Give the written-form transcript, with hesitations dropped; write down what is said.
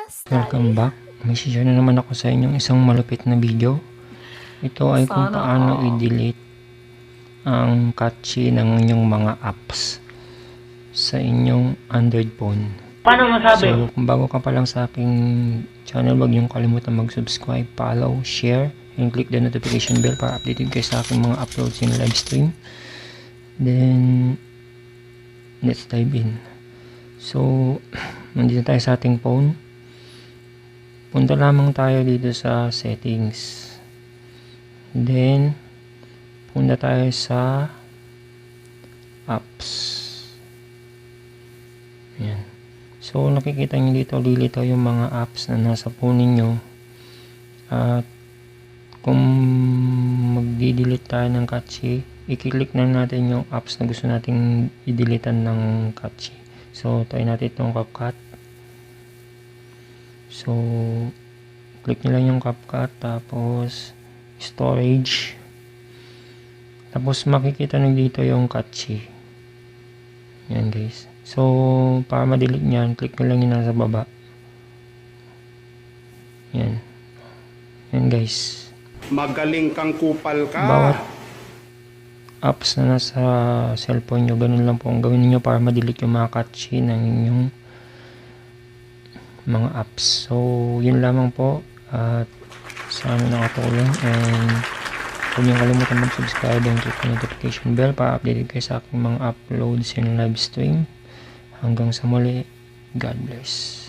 Welcome back. May share na naman ako sa inyong isang malupit na video. Ito ay kung paano i-delete ang cache ng inyong mga apps sa inyong Android phone. Paano masabi? So, kung bago ka pa lang sa aking channel, huwag niyong kalimutan mag-subscribe, follow, share, and click the notification bell para updated kayo sa aking mga uploads in live stream. Then, let's dive in. So, nandito tayo sa ating phone. Punta lamang tayo dito sa settings. Then, punta tayo sa apps. Ayan. So, nakikita nyo dito, lilitaw yung mga apps na nasa phone ninyo. At, kung magdi-delete tayo ng cache, i-click na natin yung apps na gusto nating i-deletean ng cache. So, try natin itong CapCut. So, click nyo lang yung CapCut, tapos storage, tapos makikita nyo dito yung cache. Yan guys. So, para ma-delete nyan, click nyo lang yung nasa baba. Yan. Yan guys. Magaling kang kupal ka. Bawat apps na nasa cellphone nyo, ganun lang po ang gawin niyo para ma-delete yung mga cache ng inyong mga apps. So, yun lamang po, at sana nakatulong, and huwag niyong kalimutan mag-subscribe and click the notification bell para updated kayo sa aking mga uploads in live stream. Hanggang sa muli, God bless.